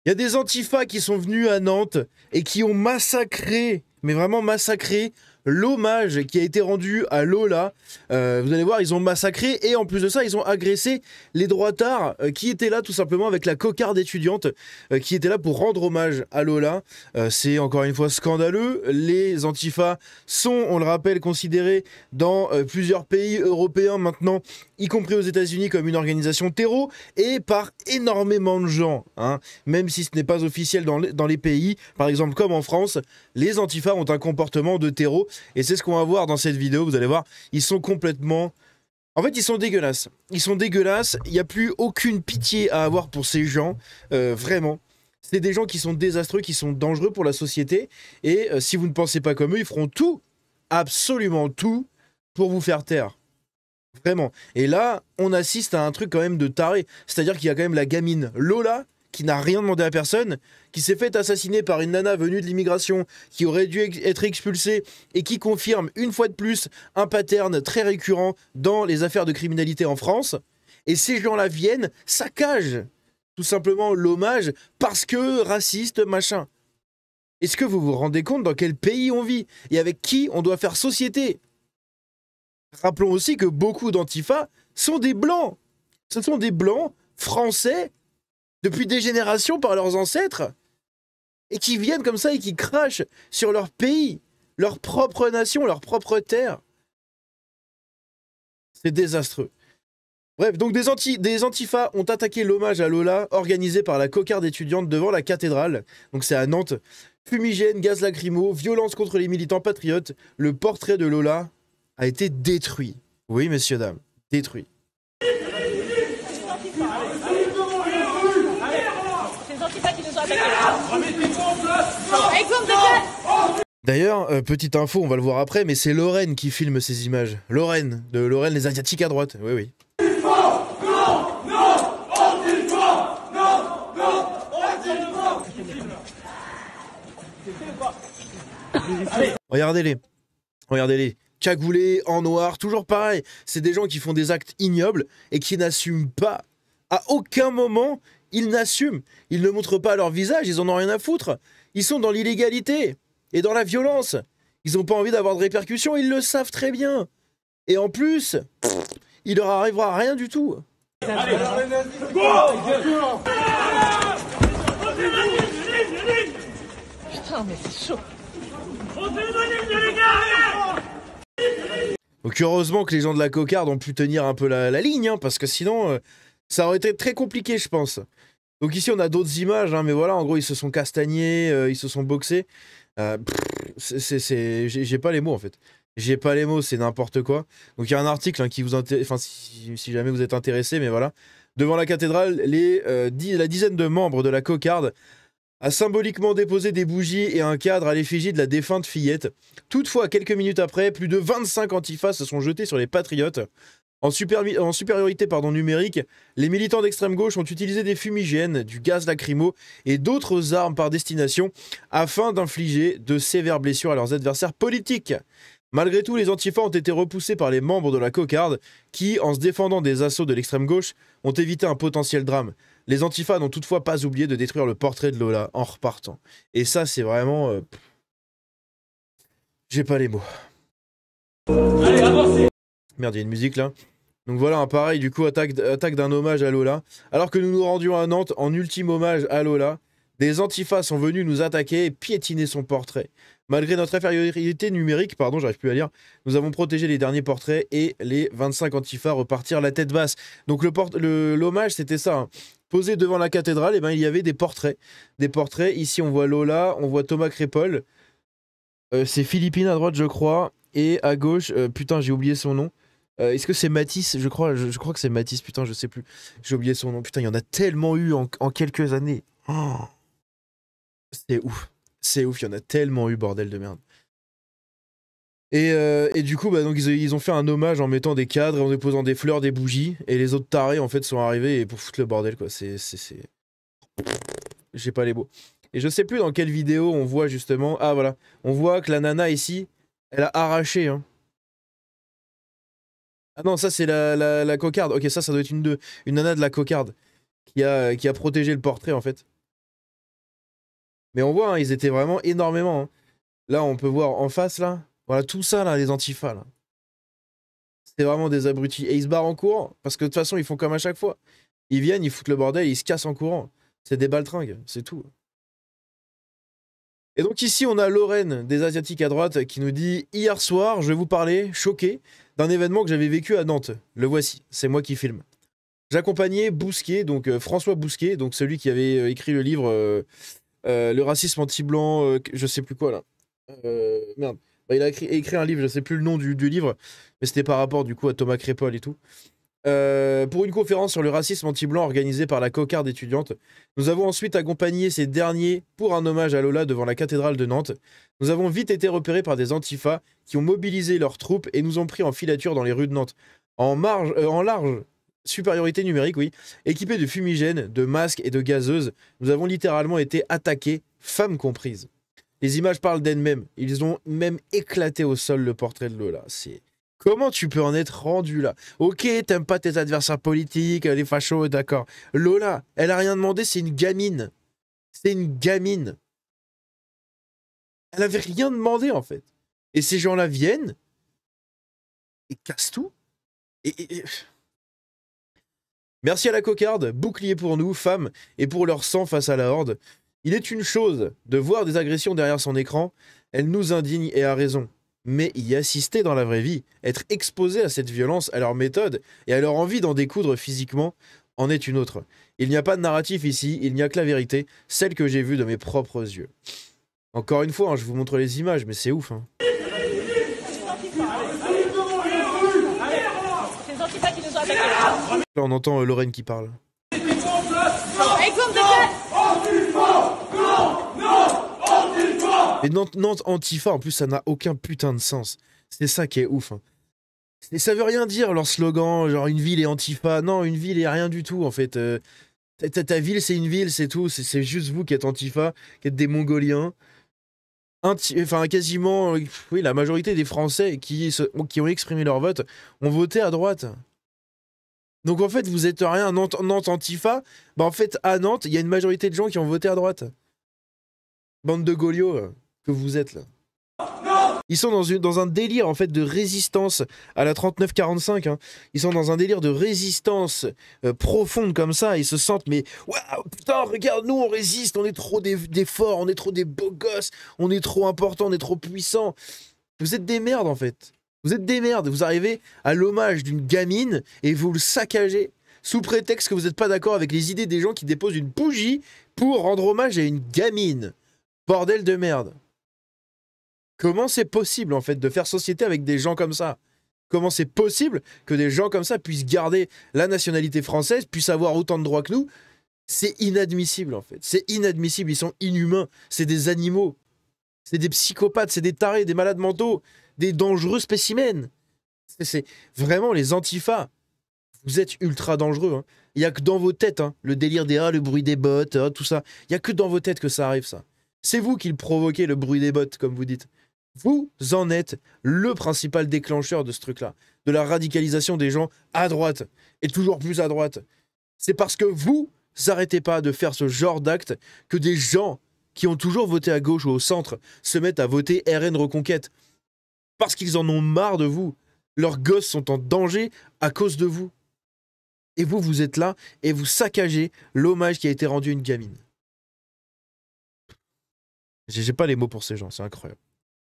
Il y a des antifas qui sont venus à Nantes et qui ont massacré, mais vraiment massacré, l'hommage qui a été rendu à Lola. Vous allez voir, ils ont massacré et en plus de ça, ils ont agressé les droitards qui étaient là tout simplement avec la cocarde étudiante qui était là pour rendre hommage à Lola. C'est encore une fois scandaleux. Les antifas sont, on le rappelle, considérés dans plusieurs pays européens maintenant, y compris aux États-Unis, comme une organisation terreau et par énormément de gens. Hein. Même si ce n'est pas officiel dans les pays, par exemple comme en France, les antifas ont un comportement de terreau. Et c'est ce qu'on va voir dans cette vidéo, vous allez voir, ils sont complètement... En fait, ils sont dégueulasses. Ils sont dégueulasses, il n'y a plus aucune pitié à avoir pour ces gens, vraiment. C'est des gens qui sont désastreux, qui sont dangereux pour la société, et si vous ne pensez pas comme eux, ils feront tout, absolument tout, pour vous faire taire. Vraiment. Et là, on assiste à un truc quand même de taré. C'est-à-dire qu'il y a quand même la gamine Lola, qui n'a rien demandé à personne, qui s'est fait assassiner par une nana venue de l'immigration, qui aurait dû être expulsée, et qui confirme une fois de plus un pattern très récurrent dans les affaires de criminalité en France. Et ces gens-là viennent, saccagent tout simplement l'hommage parce que raciste, machin. Est-ce que vous vous rendez compte dans quel pays on vit et avec qui on doit faire société? Rappelons aussi que beaucoup d'antifas sont des blancs. Ce sont des blancs français depuis des générations par leurs ancêtres, et qui viennent comme ça et qui crachent sur leur pays, leur propre nation, leur propre terre. C'est désastreux. Bref, donc des antifas ont attaqué l'hommage à Lola, organisé par la cocarde étudiante devant la cathédrale. Donc c'est à Nantes. Fumigène, gaz lacrymo, violence contre les militants patriotes. Le portrait de Lola a été détruit. Oui, messieurs, dames, détruit. D'ailleurs, petite info, on va le voir après, mais c'est Lorraine qui filme ces images. Lorraine, de Lorraine, les Asiatiques à droite. Oui, oui. Regardez-les. Regardez-les. Cagoulés, en noir, toujours pareil. C'est des gens qui font des actes ignobles et qui n'assument pas. À aucun moment, ils n'assument. Ils ne montrent pas leur visage, ils en ont rien à foutre. Ils sont dans l'illégalité et dans la violence. Ils n'ont pas envie d'avoir de répercussions, ils le savent très bien. Et en plus, il leur arrivera rien du tout. Allez, putain, mais c'est chaud. Donc heureusement que les gens de la cocarde ont pu tenir un peu la ligne, hein, parce que sinon, ça aurait été très compliqué, je pense. Donc ici, on a d'autres images, hein, mais voilà, en gros, ils se sont castagnés, ils se sont boxés. J'ai pas les mots, en fait. J'ai pas les mots, c'est n'importe quoi. Donc il y a un article hein, qui vous intéresse, enfin, si jamais vous êtes intéressé, mais voilà. Devant la cathédrale, la dizaine de membres de la cocarde a symboliquement déposé des bougies et un cadre à l'effigie de la défunte fillette. Toutefois, quelques minutes après, plus de 25 antifas se sont jetés sur les patriotes. En supériorité numérique, les militants d'extrême gauche ont utilisé des fumigènes, du gaz lacrymo et d'autres armes par destination afin d'infliger de sévères blessures à leurs adversaires politiques. Malgré tout, les antifas ont été repoussés par les membres de la cocarde qui, en se défendant des assauts de l'extrême gauche, ont évité un potentiel drame. Les antifas n'ont toutefois pas oublié de détruire le portrait de Lola en repartant. Et ça, c'est vraiment... J'ai pas les mots. Allez, avancez! Merde, il y a une musique là. Donc voilà, pareil, du coup, attaque d'un hommage à Lola. Alors que nous nous rendions à Nantes en ultime hommage à Lola, des antifas sont venus nous attaquer et piétiner son portrait. Malgré notre infériorité numérique, pardon, j'arrive plus à lire, nous avons protégé les derniers portraits et les 25 antifas repartirent la tête basse. Donc l'hommage, c'était ça. Hein. Posé devant la cathédrale, et ben, il y avait des portraits. Des portraits, ici on voit Lola, on voit Thomas Crépol. C'est Philippine à droite, je crois. Et à gauche, putain, j'ai oublié son nom. Est-ce que c'est Matisse? Je crois que c'est Matisse, putain, je sais plus. J'ai oublié son nom. Putain, il y en a tellement eu en quelques années. Oh. C'est ouf. C'est ouf, il y en a tellement eu, bordel de merde. Et du coup, bah, donc, ils ont fait un hommage en mettant des cadres, en déposant des fleurs, des bougies. Et les autres tarés, en fait, sont arrivés pour foutre le bordel, quoi. J'ai pas les mots. Et je sais plus dans quelle vidéo on voit justement... Ah, voilà. On voit que la nana, ici, elle a arraché, hein. Ah non, ça, c'est la cocarde. Ok, ça doit être une nana de la cocarde qui a protégé le portrait, en fait. Mais on voit, hein, ils étaient vraiment énormément. Hein. Là, on peut voir en face, là. Voilà, tout ça, là, les antifas, là. C'est vraiment des abrutis. Et ils se barrent en courant. Parce que de toute façon, ils font comme à chaque fois. Ils viennent, ils foutent le bordel, ils se cassent en courant. C'est des baltringues, c'est tout. Et donc ici, on a Lorraine, des Asiatiques à droite, qui nous dit « Hier soir, je vais vous parler, choqué, d'un événement que j'avais vécu à Nantes. Le voici, c'est moi qui filme. J'accompagnais Bousquet, donc François Bousquet, donc celui qui avait écrit le livre Le racisme anti-blanc, je sais plus quoi là. Merde. Bah, il a écrit un livre, je sais plus le nom du livre, mais c'était par rapport du coup à Thomas Crépol et tout. Pour une conférence sur le racisme anti-blanc organisée par la cocarde étudiante. Nous avons ensuite accompagné ces derniers pour un hommage à Lola devant la cathédrale de Nantes. Nous avons vite été repérés par des antifas qui ont mobilisé leurs troupes et nous ont pris en filature dans les rues de Nantes. En large supériorité numérique, oui, équipés de fumigènes, de masques et de gazeuses, nous avons littéralement été attaqués, femmes comprises. Les images parlent d'elles-mêmes. Ils ont même éclaté au sol le portrait de Lola. C'est... Comment tu peux en être rendu là? Ok, t'aimes pas tes adversaires politiques, les fachos, d'accord. Lola, elle a rien demandé, c'est une gamine. C'est une gamine. Elle avait rien demandé en fait. Et ces gens-là viennent et cassent tout. Et... Merci à la cocarde, bouclier pour nous, femmes, et pour leur sang face à la horde. Il est une chose de voir des agressions derrière son écran, elle nous indigne et a raison. Mais y assister dans la vraie vie, être exposé à cette violence, à leur méthode et à leur envie d'en découdre physiquement, en est une autre. Il n'y a pas de narratif ici, il n'y a que la vérité, celle que j'ai vue de mes propres yeux. Encore une fois, hein, je vous montre les images, mais c'est ouf. Hein. Là, on entend Lorraine qui parle. Et Nantes Antifa, en plus, ça n'a aucun putain de sens. C'est ça qui est ouf. Hein. Et ça veut rien dire, leur slogan, genre une ville est Antifa. Non, une ville est rien du tout, en fait. Ta ville, c'est une ville, c'est tout. C'est juste vous qui êtes Antifa, qui êtes des Mongoliens. Enfin, quasiment, oui, la majorité des Français qui ont exprimé leur vote ont voté à droite. Donc en fait, vous êtes rien. Nantes Antifa, bah en fait, à Nantes, il y a une majorité de gens qui ont voté à droite. Bande de Golios que vous êtes là. Ils sont dans un délire en fait de résistance à la 39-45. Hein. Ils sont dans un délire de résistance profonde comme ça. Ils se sentent mais waouh putain regarde nous on résiste, on est trop des forts, on est trop des beaux gosses, on est trop importants, on est trop puissants. Vous êtes des merdes en fait. Vous êtes des merdes. Vous arrivez à l'hommage d'une gamine et vous le saccagez sous prétexte que vous n'êtes pas d'accord avec les idées des gens qui déposent une bougie pour rendre hommage à une gamine. Bordel de merde. Comment c'est possible, en fait, de faire société avec des gens comme ça? Comment c'est possible que des gens comme ça puissent garder la nationalité française, puissent avoir autant de droits que nous? C'est inadmissible, en fait. C'est inadmissible. Ils sont inhumains. C'est des animaux. C'est des psychopathes. C'est des tarés, des malades mentaux, des dangereux spécimens. C'est vraiment les antifas. Vous êtes ultra dangereux. Hein. Il n'y a que dans vos têtes, hein, le délire des le bruit des bottes, tout ça. Il n'y a que dans vos têtes que ça arrive, ça. C'est vous qui le provoquez, le bruit des bottes, comme vous dites. Vous en êtes le principal déclencheur de ce truc-là, de la radicalisation des gens à droite, et toujours plus à droite. C'est parce que vous n'arrêtez pas de faire ce genre d'acte que des gens qui ont toujours voté à gauche ou au centre se mettent à voter RN Reconquête. Parce qu'ils en ont marre de vous. Leurs gosses sont en danger à cause de vous. Et vous, vous êtes là et vous saccagez l'hommage qui a été rendu à une gamine. J'ai pas les mots pour ces gens, c'est incroyable.